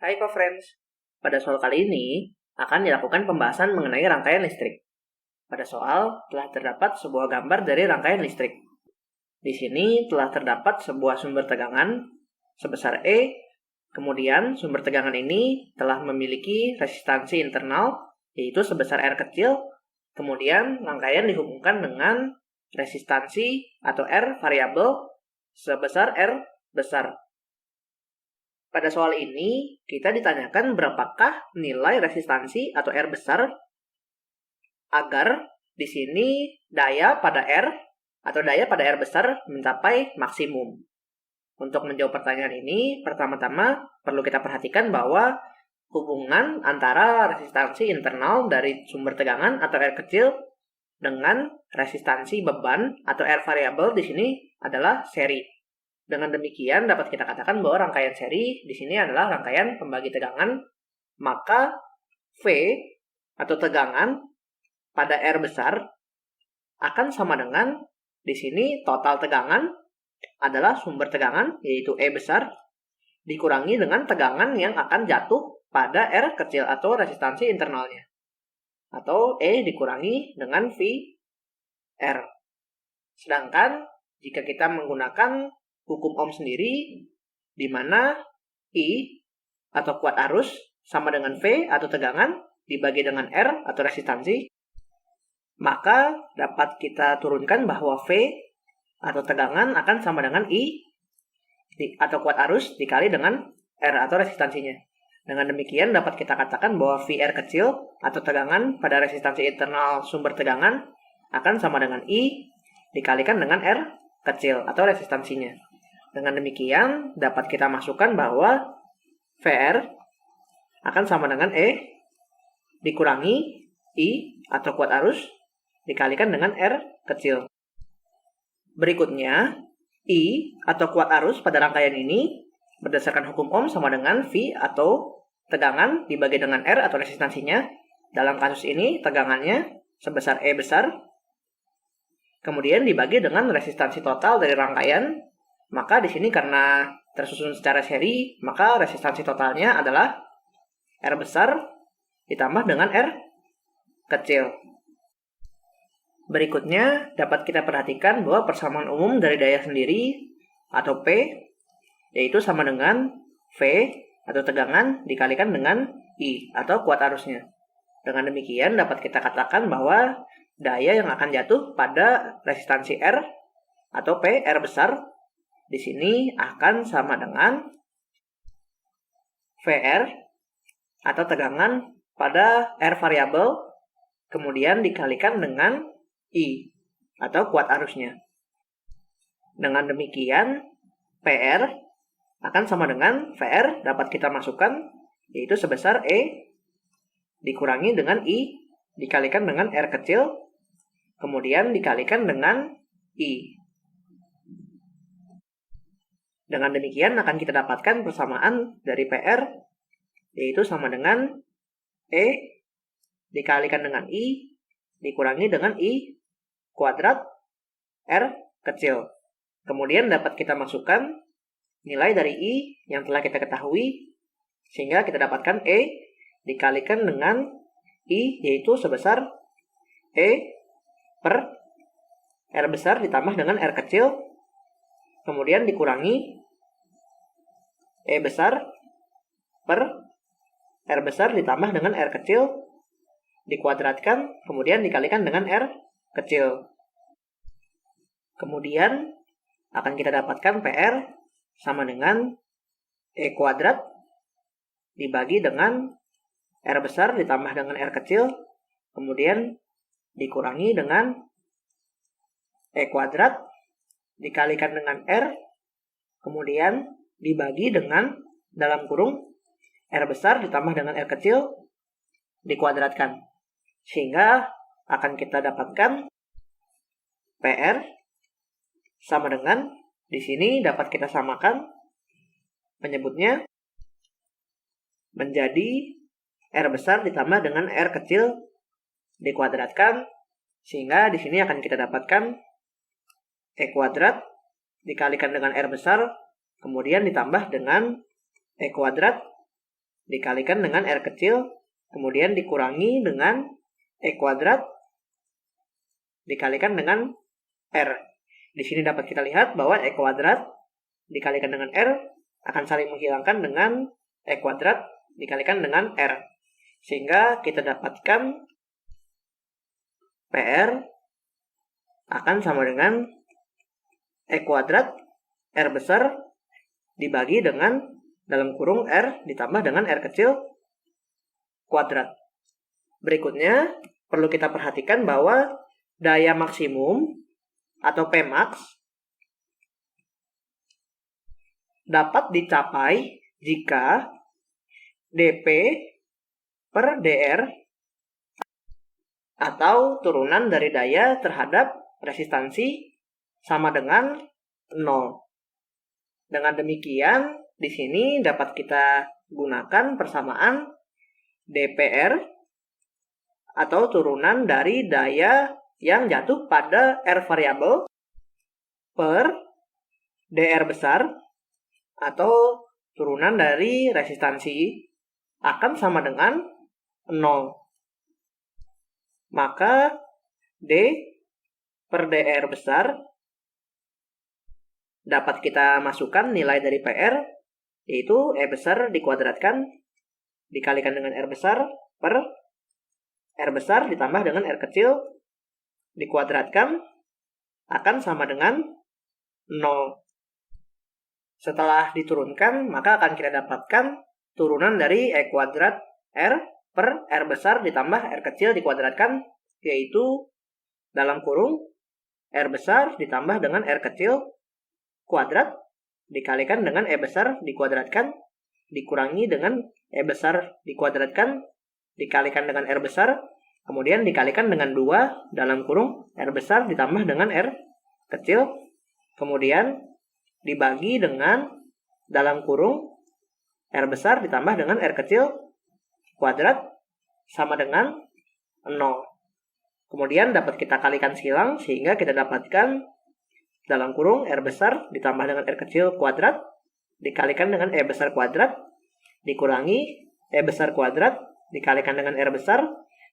Hai co-friends, pada soal kali ini akan dilakukan pembahasan mengenai rangkaian listrik. Pada soal telah terdapat sebuah gambar dari rangkaian listrik. Di sini telah terdapat sebuah sumber tegangan sebesar E, kemudian sumber tegangan ini telah memiliki resistansi internal yaitu sebesar R kecil, kemudian rangkaian dihubungkan dengan resistansi atau R variabel sebesar R besar. Pada soal ini, kita ditanyakan berapakah nilai resistansi atau R besar agar di sini daya pada R atau daya pada R besar mencapai maksimum. Untuk menjawab pertanyaan ini, pertama-tama perlu kita perhatikan bahwa hubungan antara resistansi internal dari sumber tegangan atau R kecil dengan resistansi beban atau R variabel di sini adalah seri. Dengan demikian dapat kita katakan bahwa rangkaian seri di sini adalah rangkaian pembagi tegangan, maka V atau tegangan pada R besar akan sama dengan di sini total tegangan adalah sumber tegangan yaitu E besar dikurangi dengan tegangan yang akan jatuh pada R kecil atau resistansi internalnya, atau E dikurangi dengan V R. Sedangkan jika kita menggunakan hukum Ohm sendiri, di mana I atau kuat arus sama dengan V atau tegangan dibagi dengan R atau resistansi, maka dapat kita turunkan bahwa V atau tegangan akan sama dengan I atau kuat arus dikali dengan R atau resistansinya. Dengan demikian dapat kita katakan bahwa VR kecil atau tegangan pada resistansi internal sumber tegangan akan sama dengan I dikalikan dengan R kecil atau resistansinya. Dengan demikian dapat kita masukkan bahwa VR akan sama dengan E dikurangi I atau kuat arus dikalikan dengan R kecil. Berikutnya, I atau kuat arus pada rangkaian ini berdasarkan hukum Ohm sama dengan V atau tegangan dibagi dengan R atau resistansinya. Dalam kasus ini tegangannya sebesar E besar, kemudian dibagi dengan resistansi total dari rangkaian. Maka di sini karena tersusun secara seri, maka resistansi totalnya adalah R besar ditambah dengan R kecil. Berikutnya dapat kita perhatikan bahwa persamaan umum dari daya sendiri atau P yaitu sama dengan V atau tegangan dikalikan dengan I atau kuat arusnya. Dengan demikian dapat kita katakan bahwa daya yang akan jatuh pada resistansi R atau P R besar di sini akan sama dengan VR atau tegangan pada R variabel kemudian dikalikan dengan I atau kuat arusnya. Dengan demikian PR akan sama dengan VR dapat kita masukkan yaitu sebesar E dikurangi dengan I dikalikan dengan R kecil kemudian dikalikan dengan I. Dengan demikian akan kita dapatkan persamaan dari PR yaitu sama dengan E dikalikan dengan I dikurangi dengan I kuadrat R kecil. Kemudian dapat kita masukkan nilai dari I yang telah kita ketahui sehingga kita dapatkan E dikalikan dengan I yaitu sebesar E per R besar ditambah dengan R kecil kemudian dikurangi E besar per R besar ditambah dengan R kecil dikuadratkan kemudian dikalikan dengan R kecil. Kemudian akan kita dapatkan PR sama dengan E kuadrat dibagi dengan R besar ditambah dengan R kecil kemudian dikurangi dengan E kuadrat dikalikan dengan R kemudian dibagi dengan dalam kurung R besar ditambah dengan R kecil dikuadratkan sehingga akan kita dapatkan PR sama dengan di sini dapat kita samakan menyebutnya menjadi R besar ditambah dengan R kecil dikuadratkan sehingga di sini akan kita dapatkan E kuadrat dikalikan dengan R besar kemudian ditambah dengan E kuadrat dikalikan dengan R kecil, kemudian dikurangi dengan E kuadrat dikalikan dengan R. Di sini dapat kita lihat bahwa E kuadrat dikalikan dengan R akan saling menghilangkan dengan E kuadrat dikalikan dengan R. Sehingga kita dapatkan PR akan sama dengan E kuadrat R besar dibagi dengan dalam kurung R ditambah dengan R kecil kuadrat. Berikutnya, perlu kita perhatikan bahwa daya maksimum atau Pmax dapat dicapai jika dP per dr atau turunan dari daya terhadap resistansi sama dengan 0. Dengan demikian, di sini dapat kita gunakan persamaan dpr atau turunan dari daya yang jatuh pada R variabel per dr besar atau turunan dari resistansi akan sama dengan 0. Maka D per dr besar dapat kita masukkan nilai dari PR, yaitu E besar dikuadratkan dikalikan dengan R besar per R besar ditambah dengan R kecil dikuadratkan akan sama dengan 0. Setelah diturunkan, maka akan kita dapatkan turunan dari E kuadrat R per R besar ditambah R kecil dikuadratkan, yaitu dalam kurung R besar ditambah dengan R kecil kuadrat dikalikan dengan E besar dikuadratkan dikurangi dengan E besar dikuadratkan dikalikan dengan R besar kemudian dikalikan dengan 2 dalam kurung R besar ditambah dengan R kecil kemudian dibagi dengan dalam kurung R besar ditambah dengan R kecil kuadrat sama dengan 0. Kemudian dapat kita kalikan silang sehingga kita dapatkan dalam kurung R besar ditambah dengan R kecil kuadrat dikalikan dengan E besar kuadrat dikurangi E besar kuadrat dikalikan dengan R besar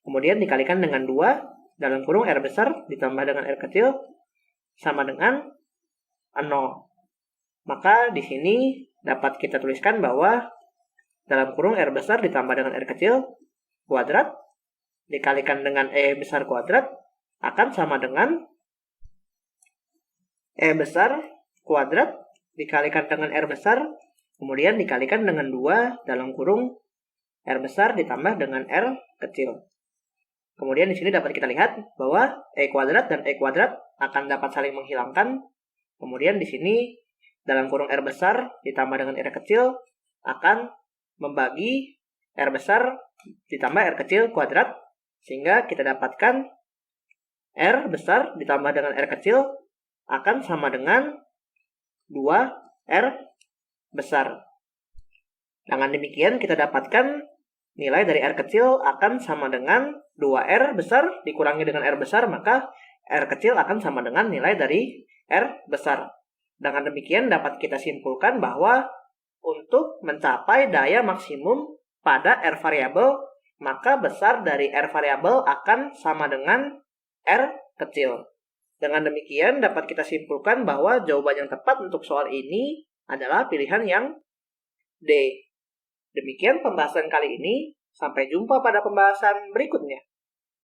kemudian dikalikan dengan 2 dalam kurung R besar ditambah dengan R kecil sama dengan 0. Maka di sini dapat kita tuliskan bahwa dalam kurung R besar ditambah dengan R kecil kuadrat dikalikan dengan E besar kuadrat akan sama dengan E besar kuadrat dikalikan dengan R besar, kemudian dikalikan dengan 2 dalam kurung R besar ditambah dengan R kecil. Kemudian di sini dapat kita lihat bahwa E kuadrat dan E kuadrat akan dapat saling menghilangkan. Kemudian di sini dalam kurung R besar ditambah dengan R kecil akan membagi R besar ditambah R kecil kuadrat, sehingga kita dapatkan R besar ditambah dengan R kecil akan sama dengan 2R besar. Dengan demikian kita dapatkan nilai dari R kecil akan sama dengan 2R besar dikurangi dengan R besar, maka R kecil akan sama dengan nilai dari R besar. Dengan demikian dapat kita simpulkan bahwa untuk mencapai daya maksimum pada R variabel, maka besar dari R variabel akan sama dengan R kecil. Dengan demikian dapat kita simpulkan bahwa jawaban yang tepat untuk soal ini adalah pilihan yang D. Demikian pembahasan kali ini. Sampai jumpa pada pembahasan berikutnya.